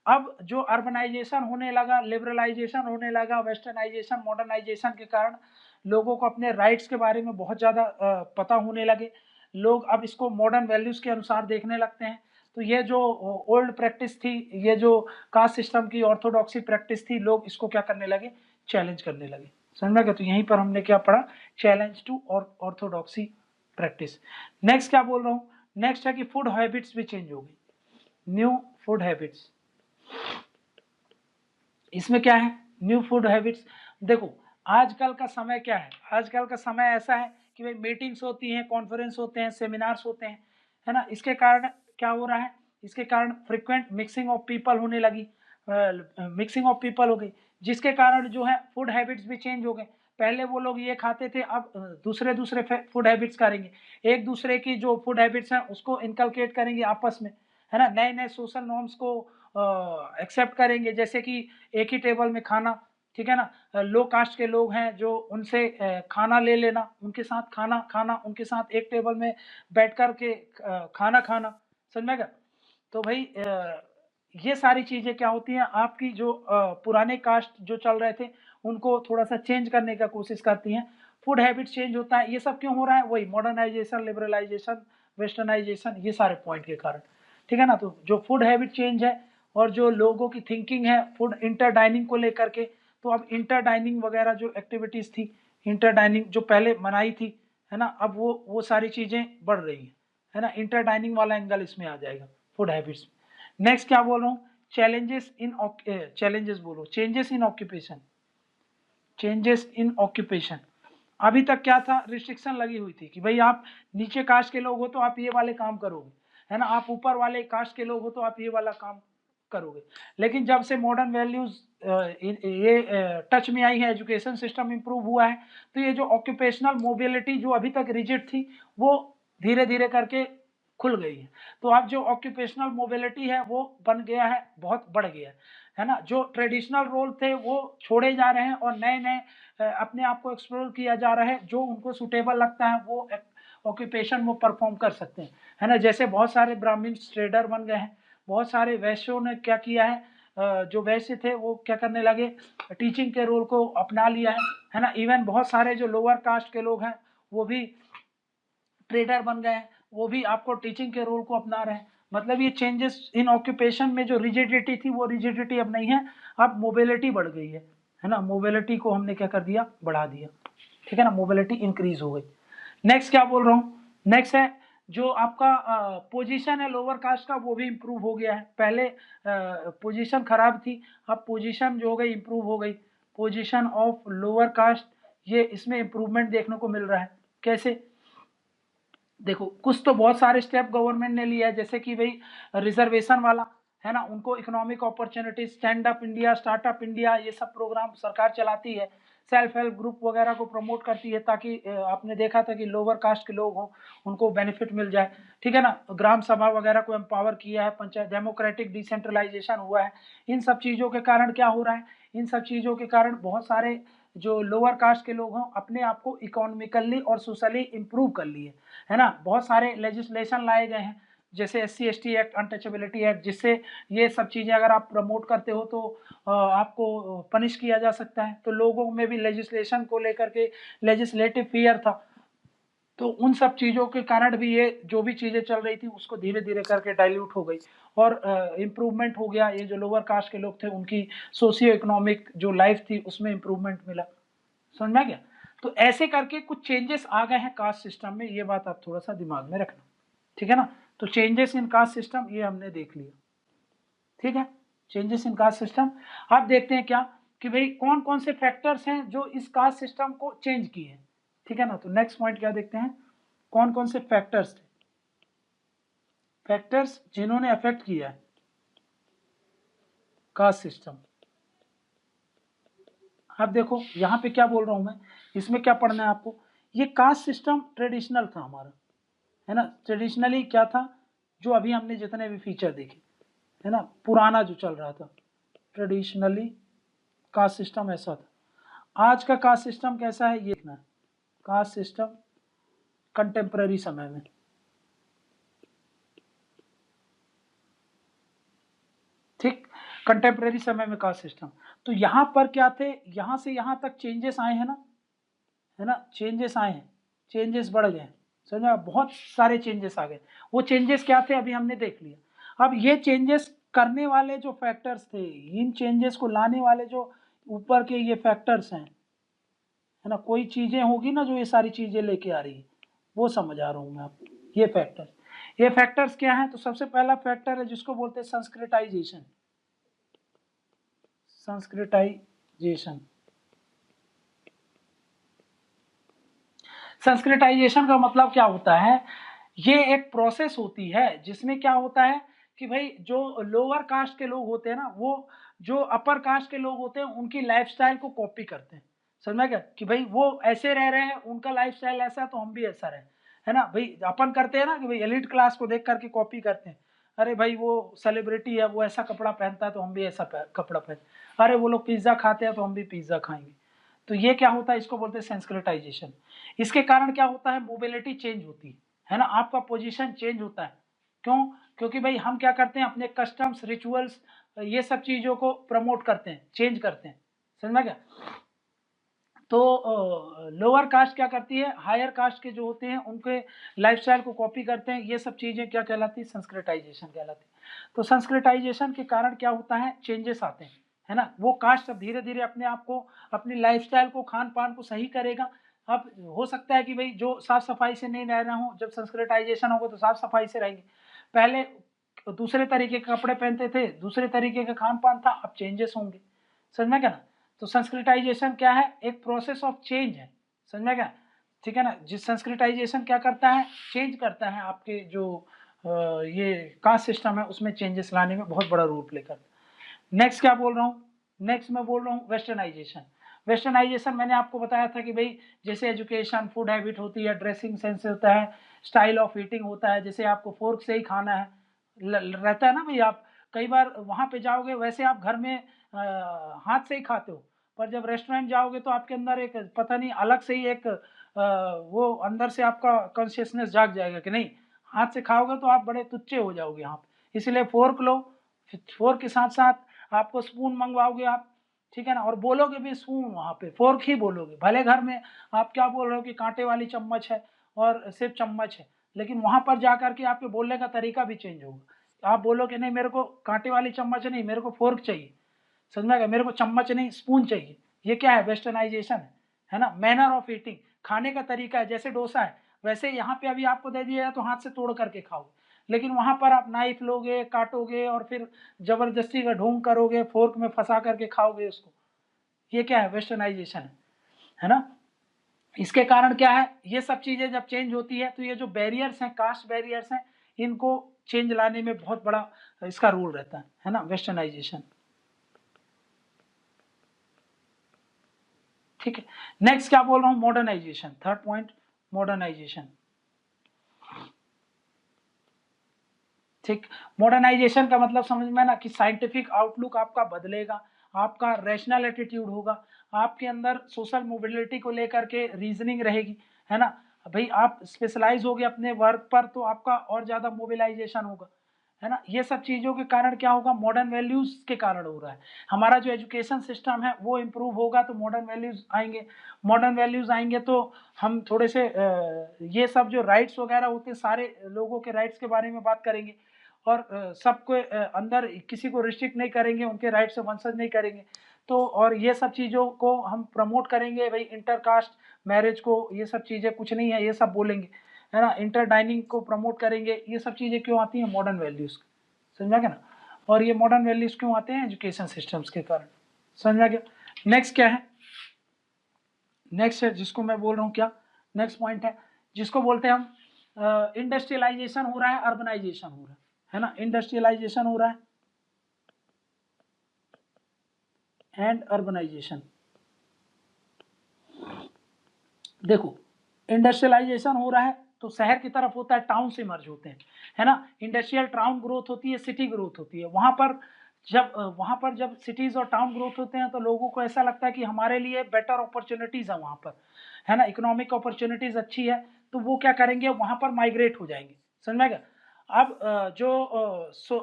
अब जो अर्बनाइजेशन होने लगा, लिबरलाइजेशन होने लगा, वेस्टर्नाइजेशन, मॉडर्नाइजेशन के कारण लोगों को अपने राइट्स के बारे में बहुत ज़्यादा पता होने लगे। लोग अब इसको मॉडर्न वैल्यूज़ के अनुसार देखने लगते हैं। तो ये जो ओल्ड प्रैक्टिस थी, ये जो कास्ट सिस्टम की ऑर्थोडॉक्सी प्रैक्टिस थी, लोग इसको क्या करने लगे, चैलेंज करने लगे। समझ में गया। तो यहीं पर हमने क्या पढ़ा, challenge to orthodoxy practice. Next क्या बोल रहा हूँ, नेक्स्ट है कि फूड हैबिट्स भी चेंज हो गई, न्यू फूड हैबिट्स। इसमें क्या है, न्यू फूड हैबिट्स। देखो आजकल का समय क्या है, आजकल का समय ऐसा है कि भाई मीटिंग्स होती हैं, कॉन्फ्रेंस होते हैं, सेमिनार्स होते हैं, है ना। इसके कारण क्या हो रहा है, इसके कारण फ्रिक्वेंट मिक्सिंग ऑफ पीपल होने लगी, मिक्सिंग ऑफ पीपल हो गई, जिसके कारण जो है फूड हैबिट्स भी चेंज हो गए। पहले वो लोग ये खाते थे, अब दूसरे दूसरे फूड हैबिट्स करेंगे, एक दूसरे की जो फूड हैबिट्स हैं उसको इनकलकेट करेंगे आपस में, है ना। नए नए सोशल नॉर्म्स को एक्सेप्ट करेंगे, जैसे कि एक ही टेबल में खाना, ठीक है ना। लो कास्ट के लोग हैं जो उनसे खाना ले लेना, उनके साथ खाना खाना, उनके साथ एक टेबल में बैठ कर के खाना खाना, समझ में गया। तो भाई ये सारी चीज़ें क्या होती हैं, आपकी जो पुराने कास्ट जो चल रहे थे उनको थोड़ा सा चेंज करने का कोशिश करती हैं। फूड हैबिट चेंज होता है, ये सब क्यों हो रहा है, वही मॉडर्नाइजेशन, लिबरलाइजेशन, वेस्टर्नाइजेशन, ये सारे पॉइंट के कारण, ठीक है ना। तो जो फूड हैबिट चेंज है और जो लोगों की थिंकिंग है फूड इंटर डाइनिंग को लेकर के, तो अब इंटर डाइनिंग वगैरह जो एक्टिविटीज़ थी, इंटर डाइनिंग जो पहले मनाई थी, है ना, अब वो सारी चीज़ें बढ़ रही हैं, है ना। इंटर डाइनिंग वाला एंगल इसमें आ जाएगा फूड हैबिट्स। नेक्स्ट क्या बोल रहा हूँ, चैलेंजेस बोलो, changes in occupation, changes in occupation. अभी तक क्या था, रिस्ट्रिक्शन लगी हुई थी कि भाई आप नीचे कास्ट के लोग हो तो आप ये वाले काम करोगे, है ना, आप ऊपर वाले कास्ट के लोग हो तो आप ये वाला काम करोगे। लेकिन जब से मॉडर्न वैल्यूज ये टच में आई है, एजुकेशन सिस्टम इंप्रूव हुआ है, तो ये जो ऑक्यूपेशनल मोबिलिटी जो अभी तक रिजिड थी वो धीरे धीरे करके खुल गई है। तो अब जो ऑक्यूपेशनल मोबिलिटी है वो बन गया है, बहुत बढ़ गया है ना। जो ट्रेडिशनल रोल थे वो छोड़े जा रहे हैं और नए नए अपने आप को एक्सप्लोर किया जा रहा है, जो उनको सुटेबल लगता है वो ऑक्यूपेशन वो परफॉर्म कर सकते हैं, है ना। जैसे बहुत सारे ब्राह्मण ट्रेडर बन गए हैं, बहुत सारे वैश्यों ने क्या किया है, जो वैश्य थे वो क्या करने लगे, टीचिंग के रोल को अपना लिया है ना। इवन बहुत सारे जो लोअर कास्ट के लोग हैं वो भी ट्रेडर बन गए हैं, वो भी आपको टीचिंग के रोल को अपना रहे हैं। मतलब ये चेंजेस इन ऑक्यूपेशन में जो रिजिडिटी थी वो रिजिडिटी अब नहीं है, अब मोबिलिटी बढ़ गई है ना। मोबिलिटी को हमने क्या कर दिया, बढ़ा दिया, ठीक है ना, मोबिलिटी इंक्रीज हो गई। नेक्स्ट क्या बोल रहा हूँ, नेक्स्ट है जो आपका पोजीशन है लोअर कास्ट का वो भी इम्प्रूव हो गया है। पहले पोजीशन खराब थी, अब पोजीशन जो हो गई इम्प्रूव हो गई। पोजीशन ऑफ लोअर कास्ट, ये इसमें इम्प्रूवमेंट देखने को मिल रहा है। कैसे? देखो कुछ तो बहुत सारे स्टेप गवर्नमेंट ने लिया है, जैसे कि भाई रिजर्वेशन वाला है ना, उनको economic opportunity, stand up India, startup India, ये सब प्रोग्राम सरकार चलाती है। सेल्फ हेल्प ग्रुप वगैरह को प्रमोट करती है, ताकि आपने देखा था कि लोअर कास्ट के लोग हों उनको बेनिफिट मिल जाए, ठीक है ना। ग्राम सभा वगैरह को एम्पावर किया है, पंचायत, डेमोक्रेटिक डिसेंट्रलाइजेशन हुआ है। इन सब चीज़ों के कारण क्या हो रहा है, इन सब चीज़ों के कारण बहुत सारे जो लोअर कास्ट के लोग हों अपने आप को इकोनॉमिकली और सोशली इम्प्रूव कर लिए, है ना। बहुत सारे लेजिस्लेशन लाए गए हैं, जैसे SC ST act, untouchability act, जिससे ये सब चीज़ें अगर आप प्रमोट करते हो तो आपको पनिश किया जा सकता है। तो लोगों में भी लेजिस्लेशन को लेकर के लेजिस्लेटिव फियर था, तो उन सब चीज़ों के कारण भी ये जो भी चीज़ें चल रही थी उसको धीरे धीरे करके डाइल्यूट हो गई और इम्प्रूवमेंट हो गया। ये जो लोअर कास्ट के लोग थे उनकी सोशियो इकोनॉमिक जो लाइफ थी उसमें इम्प्रूवमेंट मिला। समझ में आ गया? तो ऐसे करके कुछ चेंजेस आ गए हैं कास्ट सिस्टम में, ये बात आप थोड़ा सा दिमाग में रखना, ठीक है ना। तो चेंजेस इन कास्ट सिस्टम ये हमने देख लिया, ठीक है। Changes in caste system. अब देखते हैं क्या कि भाई कौन कौन से फैक्टर्स हैं जो इस कास्ट सिस्टम को चेंज किए हैं, ठीक है ना। तो नेक्स्ट पॉइंट क्या देखते हैं, कौन कौन से फैक्टर्स थे, फैक्टर्स जिन्होंने अफेक्ट किया है कास्ट सिस्टम। अब देखो यहाँ पे क्या बोल रहा हूँ मैं, इसमें क्या पढ़ना है आपको। ये कास्ट सिस्टम ट्रेडिशनल था हमारा, है ना। ट्रेडिशनली क्या था, जो अभी हमने जितने भी फीचर देखे, है ना, पुराना जो चल रहा था, ट्रेडिशनली कास्ट सिस्टम ऐसा था। आज का कास्ट सिस्टम कैसा है ये देखना है। कास्ट सिस्टम कंटेम्प्रेरी समय में, ठीक, कंटेम्प्रेरी समय में कास्ट सिस्टम। तो यहाँ पर क्या थे, यहाँ से यहाँ तक चेंजेस आए हैं ना, है ना, चेंजेस आए हैं, चेंजेस बढ़ गए, समझा, बहुत सारे चेंजेस आ गए। वो चेंजेस क्या थे अभी हमने देख लिया। अब ये चेंजेस करने वाले जो फैक्टर्स थे, इन चेंजेस को लाने वाले जो ऊपर के ये फैक्टर्स हैं, है ना, कोई चीजें होगी ना जो ये सारी चीजें लेके आ रही है, वो समझ आ रहा हूं मैं आपको। ये फैक्टर्स क्या है, तो सबसे पहला फैक्टर है जिसको बोलते हैं संस्कृताइजेशन। संस्कृताइजेशन, संस्कृताइजेशन का मतलब क्या होता है, ये एक प्रोसेस होती है जिसमें क्या होता है कि भाई जो लोअर कास्ट के लोग होते हैं ना, वो जो अपर कास्ट के लोग होते हैं उनकी लाइफस्टाइल को कॉपी करते हैं। समझ में क्या, कि भाई वो ऐसे रह रहे हैं, उनका लाइफस्टाइल ऐसा है तो हम भी ऐसा रहे, है ना। भाई अपन करते हैं ना कि भाई एलिट क्लास को देख करके कॉपी करते हैं। अरे भाई वो सेलिब्रिटी है, वो ऐसा कपड़ा पहनता है तो हम भी ऐसा कपड़ा पहन, अरे वो लोग पिज्जा खाते हैं तो हम भी पिज्जा खाएंगे। तो ये क्या होता है, इसको बोलते हैं सेंस्क्रिटाइजेशन। इसके कारण क्या होता है, मोबिलिटी चेंज होती है ना, आपका पोजीशन चेंज होता है। क्यों? क्योंकि भाई हम क्या करते हैं, अपने कस्टम्स, रिचुअल्स, ये सब चीजों को प्रमोट करते हैं, चेंज करते हैं। समझ में क्या? तो लोअर कास्ट क्या करती है, हायर कास्ट के जो होते हैं उनके लाइफस्टाइल को कॉपी करते हैं। ये सब चीजें क्या कहलाती है, संस्कृताइजेशन कहलाती है। तो संस्कृताइजेशन के कारण क्या होता है, चेंजेस आते हैं, है ना। वो कास्ट अब धीरे धीरे अपने आप को, अपनी लाइफस्टाइल को, खान पान को सही करेगा। अब हो सकता है कि भाई जो साफ सफाई से नहीं रह रहा हूँ, जब संस्कृताइजेशन होगा तो साफ सफाई से रहेंगे। पहले दूसरे तरीके के कपड़े पहनते थे, दूसरे तरीके का खान पान था, अब चेंजेस होंगे। समझ में क्या ना। तो संस्कृताइजेशन क्या है, एक प्रोसेस ऑफ चेंज है। समझ में क्या, ठीक है ना। जिस संस्कृताइजेशन क्या करता है, चेंज करता है आपके जो ये कास्ट सिस्टम है उसमें चेंजेस लाने में बहुत बड़ा रोल प्ले करता है। नेक्स्ट क्या बोल रहा हूँ, नेक्स्ट मैं बोल रहा हूँ वेस्टर्नाइजेशन। वेस्टर्नाइजेशन मैंने आपको बताया था कि भाई जैसे एजुकेशन, फूड हैबिट होती है, ड्रेसिंग सेंस होता है, स्टाइल ऑफ ईटिंग होता है। जैसे आपको फोर्क से ही खाना है रहता है ना भाई, आप कई बार वहाँ पे जाओगे, वैसे आप घर में हाथ से ही खाते हो, पर जब रेस्टोरेंट जाओगे तो आपके अंदर एक पता नहीं अलग से ही एक वो अंदर से आपका कॉन्शियसनेस जाग जाएगा कि नहीं, हाथ से खाओगे तो आप बड़े तुच्चे हो जाओगे यहाँ पे, इसलिए फोर्क लो। फोर्क के साथ साथ आपको स्पून मंगवाओगे आप, ठीक है ना, और बोलोगे भी स्पून, वहाँ पे फोर्क ही बोलोगे। भले घर में आप क्या बोल रहे हो कि कांटे वाली चम्मच है और सिर्फ चम्मच है, लेकिन वहाँ पर जाकर के आपके बोलने का तरीका भी चेंज होगा। आप बोलोगे नहीं मेरे को कांटे वाली चम्मच नहीं, मेरे को फोर्क चाहिए। समझ में आ गया, मेरे को चम्मच नहीं स्पून चाहिए। ये क्या है, वेस्टर्नाइजेशन है ना। मैनर ऑफ ईटिंग, खाने का तरीका है। जैसे डोसा है, वैसे यहाँ पे अभी आपको दे दिया तो हाथ से तोड़ करके खाओगे, लेकिन वहां पर आप नाइफ लोगे, काटोगे और फिर जबरदस्ती का ढोंग करोगे, फोर्क में फंसा करके खाओगे उसको। ये क्या है? वेस्टर्नाइजेशन है ना। इसके कारण क्या है, ये सब चीजें जब चेंज होती है तो ये जो बैरियर्स हैं, कास्ट बैरियर्स हैं, इनको चेंज लाने में बहुत बड़ा इसका रोल रहता है ना, वेस्टर्नाइजेशन। ठीक है, नेक्स्ट क्या बोल रहा हूं, मॉडर्नाइजेशन, थर्ड पॉइंट मॉडर्नाइजेशन। ठीक, मॉडर्नाइजेशन का मतलब समझ में ना कि साइंटिफिक आउटलुक आपका बदलेगा, आपका रैशनल एटीट्यूड होगा, आपके अंदर सोशल मोबिलिटी को लेकर के रीजनिंग रहेगी, है ना। भाई आप स्पेशलाइज हो गए अपने वर्क पर तो आपका और ज्यादा मोबिलाइजेशन होगा, है ना। ये सब चीजों के कारण क्या होगा, मॉडर्न वैल्यूज के कारण हो रहा है। हमारा जो एजुकेशन सिस्टम है वो इम्प्रूव होगा तो मॉडर्न वैल्यूज आएंगे, मॉडर्न वैल्यूज आएंगे तो हम थोड़े से ये सब जो राइट्स वगैरह होते हैं, सारे लोगों के राइट्स के बारे में बात करेंगे, और सबको अंदर किसी को रिस्ट्रिक्ट नहीं करेंगे, उनके राइट से वंचित नहीं करेंगे। तो और ये सब चीज़ों को हम प्रमोट करेंगे, भाई इंटरकास्ट मैरिज को, ये सब चीज़ें कुछ नहीं है, ये सब बोलेंगे, है ना। इंटर डाइनिंग को प्रमोट करेंगे, ये सब चीज़ें क्यों आती हैं, मॉडर्न वैल्यूज़, समझा गया ना। और ये मॉडर्न वैल्यूज़ क्यों आते हैं, एजुकेशन सिस्टम्स के कारण, समझा गया। नेक्स्ट क्या है, नेक्स्ट है जिसको मैं बोल रहा हूँ क्या, नेक्स्ट पॉइंट है जिसको बोलते हैं हम इंडस्ट्रियलाइजेशन हो रहा है, अर्बनाइजेशन हो रहा है ना। इंडस्ट्रियलाइजेशन हो रहा है एंड अर्बनाइजेशन। देखो, इंडस्ट्रियलाइजेशन हो रहा है तो शहर की तरफ होता है, टाउन से मर्ज होते हैं, है ना। इंडस्ट्रियल टाउन ग्रोथ होती है, सिटी ग्रोथ होती है। वहां पर जब सिटीज और टाउन ग्रोथ होते हैं तो लोगों को ऐसा लगता है कि हमारे लिए बेटर अपॉर्चुनिटीज है वहां पर, है ना, इकोनॉमिक अपॉर्चुनिटीज अच्छी है, तो वो क्या करेंगे, वहां पर माइग्रेट हो जाएंगे, समझेगा। अब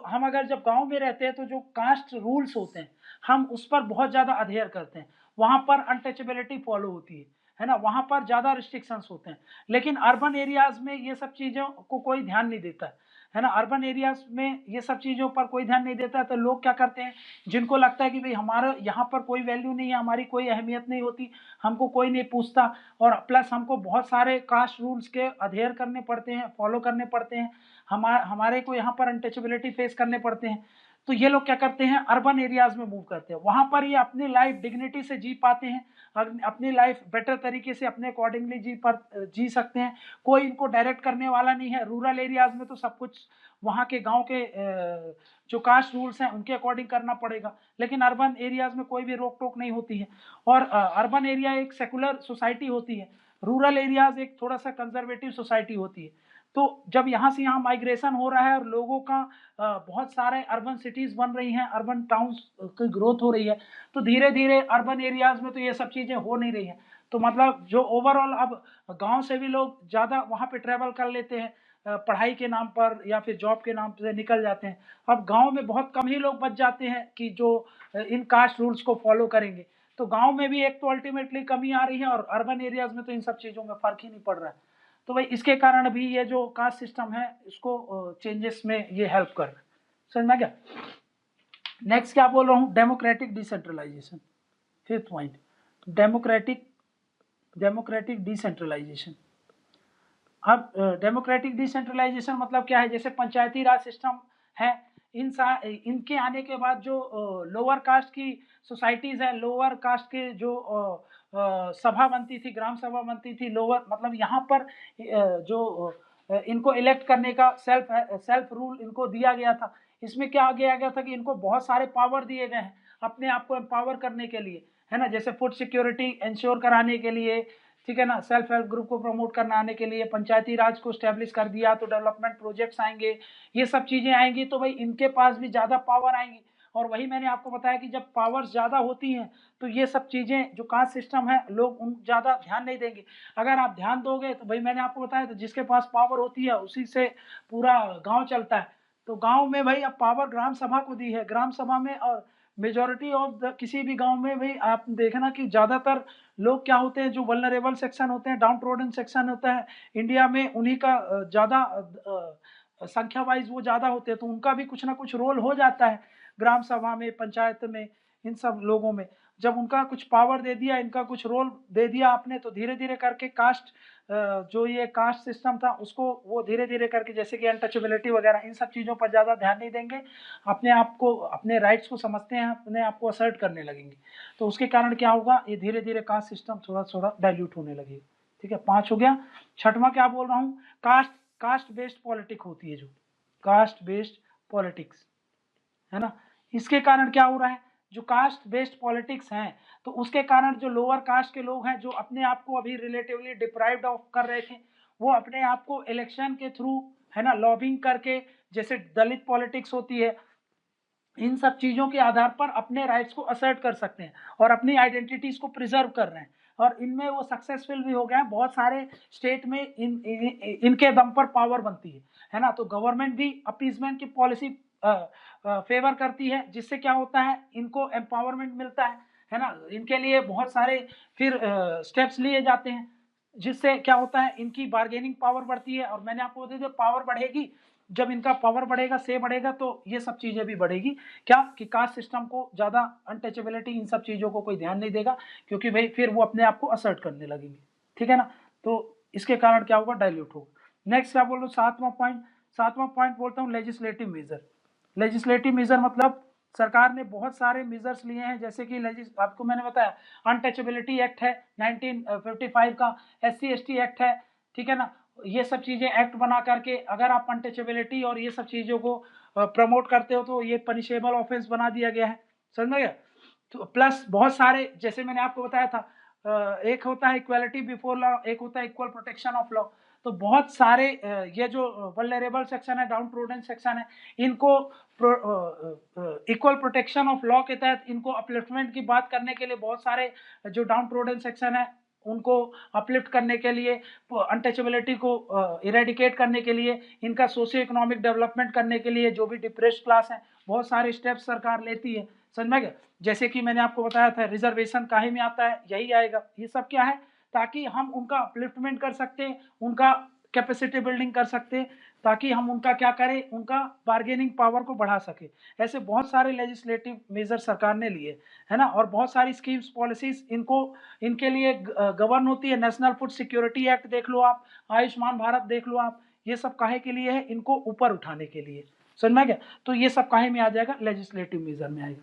हम अगर जब गांव में रहते हैं तो जो कास्ट रूल्स होते हैं हम उस पर बहुत ज्यादा अधेयर करते हैं, वहां पर अनटचेबिलिटी फॉलो होती है ना, वहां पर ज्यादा रिस्ट्रिक्शंस होते हैं। लेकिन अर्बन एरियाज में ये सब चीजों को कोई ध्यान नहीं देता है ना। अर्बन एरियाज में ये सब चीजों पर कोई ध्यान नहीं देता है, तो लोग क्या करते हैं, जिनको लगता है कि भाई हमारा यहाँ पर कोई वैल्यू नहीं है, हमारी कोई अहमियत नहीं होती, हमको कोई नहीं पूछता, और प्लस हमको बहुत सारे कास्ट रूल्स के अधेयर करने पड़ते हैं, फॉलो करने पड़ते हैं, हमारे को यहाँ पर अनटचेबिलिटी फेस करने पड़ते हैं। तो ये लोग क्या करते हैं, अर्बन एरियाज में मूव करते हैं, वहां पर ये अपनी लाइफ डिग्निटी से जी पाते हैं, अपनी लाइफ बेटर तरीके से अपने अकॉर्डिंगली जी सकते हैं, कोई इनको डायरेक्ट करने वाला नहीं है। रूरल एरियाज में तो सब कुछ वहाँ के गांव के जो कास्ट रूल्स हैं उनके अकॉर्डिंग करना पड़ेगा, लेकिन अर्बन एरियाज में कोई भी रोक टोक नहीं होती है। और अर्बन एरिया एक सेकुलर सोसाइटी होती है, रूरल एरियाज एक थोड़ा सा कंजर्वेटिव सोसाइटी होती है। तो जब यहाँ से यहाँ माइग्रेशन हो रहा है और लोगों का बहुत सारे अर्बन सिटीज बन रही हैं, अर्बन टाउन्स की ग्रोथ हो रही है, तो धीरे धीरे अर्बन एरियाज में तो ये सब चीजें हो नहीं रही हैं। तो मतलब जो ओवरऑल अब गांव से भी लोग ज्यादा वहां पे ट्रेवल कर लेते हैं, पढ़ाई के नाम पर या फिर जॉब के नाम से निकल जाते हैं। अब गांव में बहुत कम ही लोग बच जाते हैं कि जो इन कास्ट रूल्स को फॉलो करेंगे। तो गांव में भी एक तो अल्टीमेटली कमी आ रही है, और अर्बन एरियाज में तो इन सब चीजों में फर्क ही नहीं पड़ रहा है। तो भाई इसके कारण भी ये जो कास्ट सिस्टम है इसको चेंजेस में ये हेल्प कर रहा है, समझ में क्या। नेक्स्ट क्या बोल रहा हूँ, democratic decentralisation, fifth point, democratic decentralisation. अब डेमोक्रेटिक डिसेंट्रलाइजेशन मतलब क्या है, जैसे पंचायती राज सिस्टम है, इनके आने के बाद जो लोअर कास्ट की सोसाइटीज है, लोअर कास्ट के जो सभा बनती थी, ग्राम सभा बनती थी, लोअर मतलब यहाँ पर जो इनको इलेक्ट करने का सेल्फ रूल इनको दिया गया था। इसमें क्या किया गया था कि इनको बहुत सारे पावर दिए गए हैं अपने आप को एम्पावर करने के लिए, है ना, जैसे फूड सिक्योरिटी इंश्योर कराने के लिए, ठीक है ना, सेल्फ हेल्प ग्रुप को प्रमोट कराने के लिए, पंचायती राज को स्टैब्लिश कर दिया तो डेवलपमेंट प्रोजेक्ट्स आएंगे, ये सब चीजें आएंगी, तो भाई इनके पास भी ज्यादा पावर आएंगी। और वही मैंने आपको बताया कि जब पावर्स ज्यादा होती हैं तो ये सब चीजें जो कास्ट सिस्टम है लोग उन ज्यादा ध्यान नहीं देंगे। अगर आप ध्यान दोगे तो भाई मैंने आपको बताया तो जिसके पास पावर होती है उसी से पूरा गांव चलता है। तो गांव में भाई अब पावर ग्राम सभा को दी है, ग्राम सभा में, और मेजोरिटी ऑफ किसी भी गांव में भाई आप देखना कि ज्यादातर लोग क्या होते हैं, जो वल्नरेबल सेक्शन होते हैं, डाउन ट्रोडन सेक्शन होता है इंडिया में, उन्हीं का ज्यादा संख्या वाइज वो ज्यादा होते हैं, तो उनका भी कुछ ना कुछ रोल हो जाता है ग्राम सभा में, पंचायत में, इन सब लोगों में। जब उनका कुछ पावर दे दिया, इनका कुछ रोल दे दिया आपने, तो धीरे धीरे करके कास्ट जो ये कास्ट सिस्टम था उसको वो धीरे धीरे करके, जैसे कि अनटचेबिलिटी वगैरह, इन सब चीज़ों पर ज़्यादा ध्यान नहीं देंगे, अपने आप को, अपने राइट्स को समझते हैं, अपने आप को असर्ट करने लगेंगे। तो उसके कारण क्या होगा, ये धीरे धीरे कास्ट सिस्टम थोड़ा थोड़ा डाइल्यूट होने लगेगा। ठीक है, 5 हो गया। छठवां क्या बोल रहा हूँ, कास्ट बेस्ड पॉलिटिक्स होती है, जो कास्ट बेस्ड पॉलिटिक्स है ना, इसके कारण क्या हो रहा है, जो कास्ट बेस्ड पॉलिटिक्स हैं, तो उसके कारण जो लोअर कास्ट के लोग हैं, जो अपने आप को अभी रिलेटिवली डिप्राइव्ड ऑफ कर रहे थे, वो अपने आप को इलेक्शन के थ्रू, है ना, लॉबिंग करके, जैसे दलित पॉलिटिक्स होती है, इन सब चीज़ों के आधार पर अपने राइट्स को असर्ट कर सकते हैं और अपनी आइडेंटिटीज को प्रिजर्व कर रहे हैं, और इनमें वो सक्सेसफुल भी हो गए हैं। बहुत सारे स्टेट में इनके दम पर पावर बनती है ना। तो गवर्नमेंट भी अपीजमेंट की पॉलिसी फेवर करती है, जिससे क्या होता है, इनको एम्पावरमेंट मिलता है ना। इनके लिए बहुत सारे फिर स्टेप्स लिए जाते हैं, जिससे क्या होता है, इनकी बार्गेनिंग पावर बढ़ती है। और मैंने आपको बताया, पावर बढ़ेगी, जब इनका पावर बढ़ेगा, से बढ़ेगा, तो ये सब चीजें भी बढ़ेगी। क्या कि कास्ट सिस्टम को ज्यादा, अनटचेबिलिटी, इन सब चीजों को कोई ध्यान नहीं देगा, क्योंकि भाई फिर वो अपने आप को असर्ट करने लगेंगे। ठीक है ना, तो इसके कारण क्या होगा, डाइल्यूट होगा। नेक्स्ट क्या बोल रहा हूँ, सातवां पॉइंट बोलता हूँ, लेजिस्लेटिव मेजर। लेजिस्लेटिव मेजर मतलब सरकार ने बहुत सारे मेजर्स लिए हैं, जैसे कि आपको मैंने बताया अनटचेबिलिटी एक्ट है 1955 का, SC/ST एक्ट है, ठीक है ना। ये सब चीजें एक्ट बना करके, अगर आप अनटचेबिलिटी और ये सब चीजों को प्रमोट करते हो, तो ये पनिशेबल ऑफेंस बना दिया गया है, समझ में गया। तो प्लस बहुत सारे, जैसे मैंने आपको बताया था, एक होता है इक्वालिटी बिफोर लॉ, एक होता है इक्वल प्रोटेक्शन ऑफ लॉ। तो बहुत सारे ये जो वल्नरेबल सेक्शन है, डाउन ट्रोडन सेक्शन है, इनको इक्वल प्रोटेक्शन ऑफ लॉ के तहत इनको अपलिफ्टमेंट की बात करने के लिए, बहुत सारे जो डाउन ट्रोडन सेक्शन है उनको अपलिफ्ट करने के लिए, अनटचेबिलिटी को इरेडिकेट करने के लिए, इनका सोशियो इकोनॉमिक डेवलपमेंट करने के लिए, जो भी डिप्रेस्ड क्लास है, बहुत सारे स्टेप्स सरकार लेती है, समझ में गया। जैसे कि मैंने आपको बताया था, रिजर्वेशन काहे में आता है, यही आएगा। ये सब क्या है, ताकि हम उनका अपलिफ्टमेंट कर सकते हैं, उनका कैपेसिटी बिल्डिंग कर सकते हैं, ताकि हम उनका क्या करें, उनका बार्गेनिंग पावर को बढ़ा सके। ऐसे बहुत सारे लेजिस्लेटिव मेजर सरकार ने लिए, है ना। और बहुत सारी स्कीम्स, पॉलिसीज इनको, इनके लिए गवर्न होती है। नेशनल फूड सिक्योरिटी एक्ट देख लो आप, आयुष्मान भारत देख लो आप, ये सब काहे के लिए है, इनको ऊपर उठाने के लिए, समझ में गया। तो ये सब काहे में आ जाएगा, लेजिस्लेटिव मेजर में आएगा।